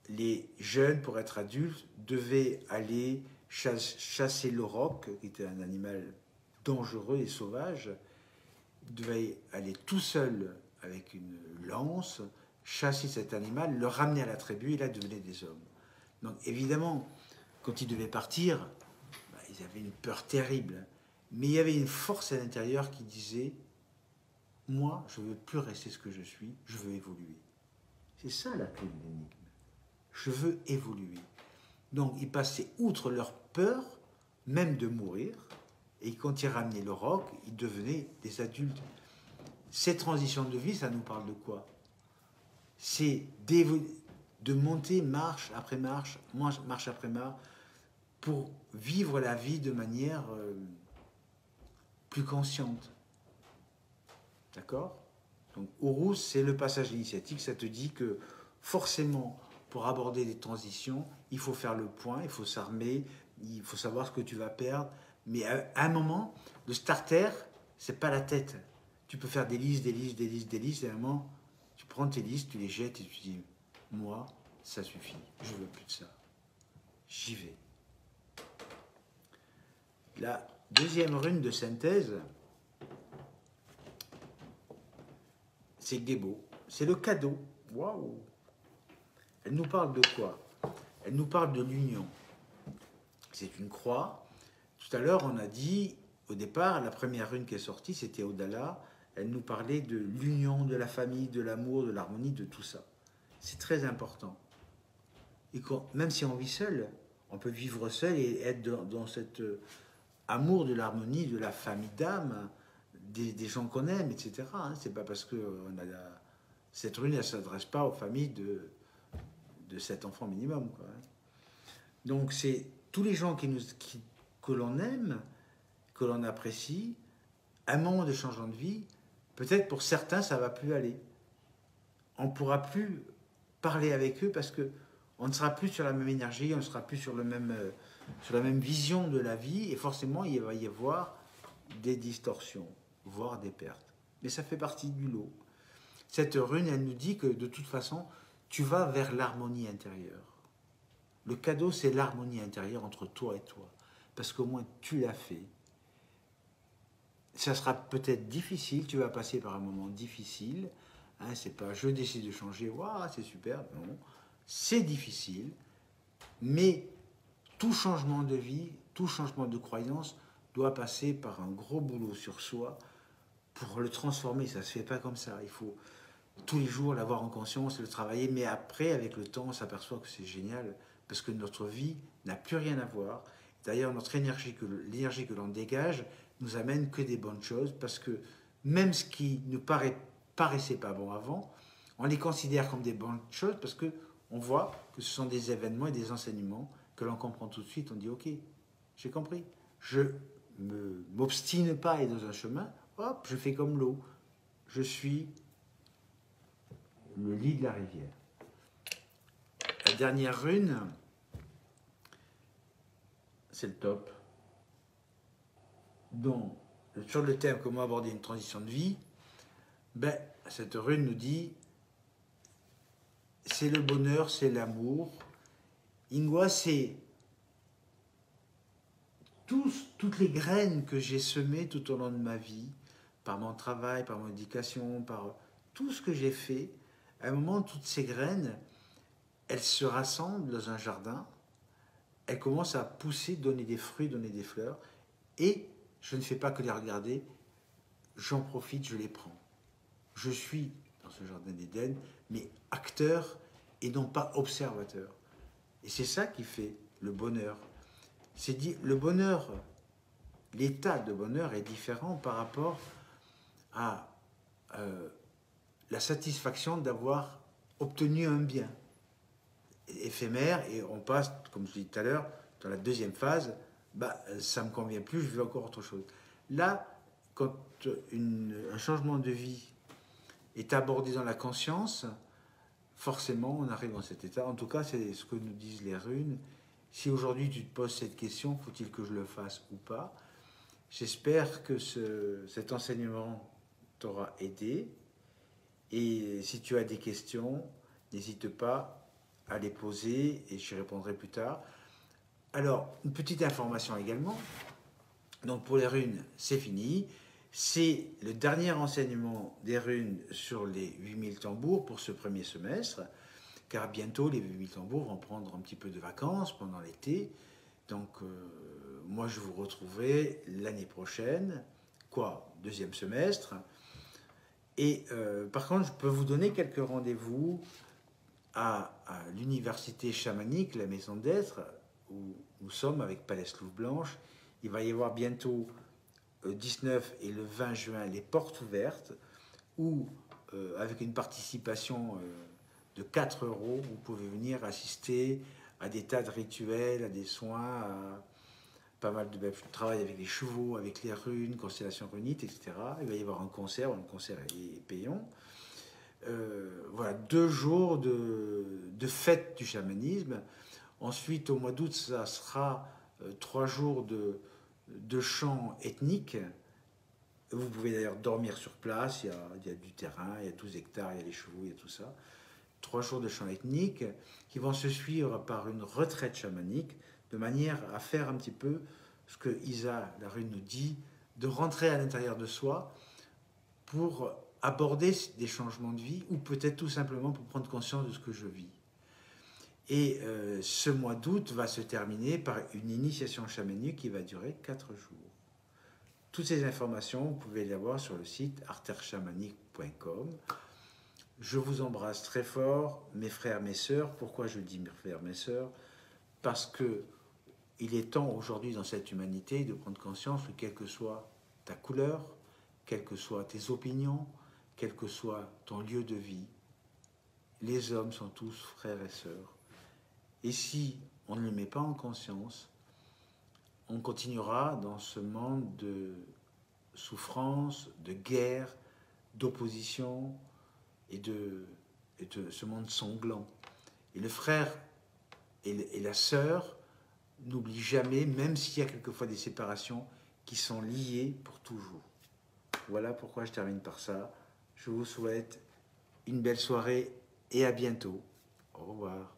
[SPEAKER 1] les jeunes, pour être adultes, devaient aller chasser le roc, qui était un animal dangereux et sauvage. Ils devaient aller tout seuls avec une lance, chasser cet animal, le ramener à la tribu, et là devenaient des hommes. Donc évidemment, quand ils devaient partir, ils avaient une peur terrible. Mais il y avait une force à l'intérieur qui disait « Moi, je ne veux plus rester ce que je suis, je veux évoluer. » C'est ça la clé de l'énigme. Je veux évoluer. Donc ils passaient outre leur peur, même de mourir, et quand ils ramenaient le roc, ils devenaient des adultes. Cette transition de vie, ça nous parle de quoi? C'est de monter marche après marche, marche après marche, pour vivre la vie de manière plus consciente. D'accord? Donc, Urus, c'est le passage initiatique. Ça te dit que forcément, pour aborder des transitions, il faut faire le point, il faut s'armer, il faut savoir ce que tu vas perdre. Mais à un moment, le starter, c'est pas la tête. Tu peux faire des listes, et à un moment, tu prends tes listes, tu les jettes et tu dis, moi, ça suffit, je veux plus de ça. J'y vais. La deuxième rune de synthèse, c'est Gebo. C'est le cadeau. Waouh! Elle nous parle de quoi? Elle nous parle de l'union. C'est une croix. Tout à l'heure, on a dit, au départ, la première rune qui est sortie, c'était Odala. Elle nous parlait de l'union, de la famille, de l'amour, de l'harmonie, de tout ça. C'est très important. Et même si on vit seul, on peut vivre seul et être dans cet amour de l'harmonie, de la famille d'âme, des gens qu'on aime, etc. C'est pas parce que cette rune, elle ne s'adresse pas aux familles de 7 enfants minimum, quoi. Donc c'est tous les gens que l'on aime, que l'on apprécie, un moment de changement de vie, peut-être pour certains ça va plus aller. On ne pourra plus parler avec eux parce que on ne sera plus sur la même énergie, on ne sera plus sur la même vision de la vie, et forcément il va y avoir des distorsions, voire des pertes. Mais ça fait partie du lot. Cette rune, elle nous dit que de toute façon, tu vas vers l'harmonie intérieure. Le cadeau, c'est l'harmonie intérieure entre toi et toi. Parce qu'au moins, tu l'as fait. Ça sera peut-être difficile, tu vas passer par un moment difficile. C'est pas je décide de changer, waouh, c'est super. Non, c'est difficile. Mais tout changement de vie, tout changement de croyance doit passer par un gros boulot sur soi pour le transformer. Ça ne se fait pas comme ça. Il faut tous les jours l'avoir en conscience, le travailler. Mais après, avec le temps, on s'aperçoit que c'est génial parce que notre vie n'a plus rien à voir. D'ailleurs, l'énergie que l'on dégage nous amène que des bonnes choses parce que même ce qui ne paraissait pas bon avant, on les considère comme des bonnes choses parce qu'on voit que ce sont des événements et des enseignements que l'on comprend tout de suite. On dit, ok, j'ai compris. Je ne m'obstine pas à aller dans un chemin, hop, je fais comme l'eau. Je suis le lit de la rivière. La dernière rune, c'est le top. Donc, sur le thème comment aborder une transition de vie, ben, cette rune nous dit c'est le bonheur, c'est l'amour. Ingwa, c'est toutes les graines que j'ai semées tout au long de ma vie, par mon travail, par mon éducation, par tout ce que j'ai fait. À un moment, toutes ces graines, elles se rassemblent dans un jardin, elles commencent à pousser, donner des fruits, donner des fleurs, et je ne fais pas que les regarder, j'en profite, je les prends. Je suis dans ce jardin d'Éden, mais acteur et non pas observateur. Et c'est ça qui fait le bonheur. C'est dit, le bonheur, l'état de bonheur est différent par rapport à la satisfaction d'avoir obtenu un bien éphémère, et on passe, comme je dis tout à l'heure, dans la deuxième phase, bah, ça ne me convient plus, je veux encore autre chose. Là, quand un changement de vie est abordé dans la conscience, forcément on arrive dans cet état. En tout cas, c'est ce que nous disent les runes. Si aujourd'hui tu te poses cette question, faut-il que je le fasse ou pas? J'espère que cet enseignement t'aura aidé. Et si tu as des questions, n'hésite pas à les poser et j'y répondrai plus tard. Alors, une petite information également. Donc pour les runes, c'est fini. C'est le dernier enseignement des runes sur les 8000 tambours pour ce premier semestre, car bientôt les 8000 tambours vont prendre un petit peu de vacances pendant l'été. Donc moi je vous retrouverai l'année prochaine, deuxième semestre. Et par contre, je peux vous donner quelques rendez-vous à l'université chamanique, la maison d'être, où nous sommes avec Palais Louve Blanche. Il va y avoir bientôt le 19 et le 20 juin les portes ouvertes, où avec une participation de 4 €, vous pouvez venir assister à des tas de rituels, à des soins, à pas mal de travail avec les chevaux, avec les runes, constellations runites, etc. Il va y avoir un concert est payant. Voilà, 2 jours de fête du chamanisme. Ensuite, au mois d'août, ça sera 3 jours de chants ethniques. Vous pouvez d'ailleurs dormir sur place, il y a du terrain, il y a 12 hectares, il y a les chevaux, il y a tout ça. 3 jours de chants ethniques qui vont se suivre par une retraite chamanique, de manière à faire un petit peu ce que Isa, la rune, nous dit, de rentrer à l'intérieur de soi pour aborder des changements de vie, ou peut-être tout simplement pour prendre conscience de ce que je vis. Et ce mois d'août va se terminer par une initiation chamanique qui va durer 4 jours. Toutes ces informations, vous pouvez les avoir sur le site arterchamanique.com. Je vous embrasse très fort, mes frères, mes sœurs. Pourquoi je dis mes frères, mes sœurs? Parce que il est temps aujourd'hui dans cette humanité de prendre conscience que quelle que soit ta couleur, quelles que soient tes opinions, quel que soit ton lieu de vie, les hommes sont tous frères et sœurs. Et si on ne le met pas en conscience, on continuera dans ce monde de souffrance, de guerre, d'opposition et de ce monde sanglant. Et le frère et la sœur n'oublient jamais, même s'il y a quelquefois des séparations, qui sont liées pour toujours. Voilà pourquoi je termine par ça. Je vous souhaite une belle soirée et à bientôt. Au revoir.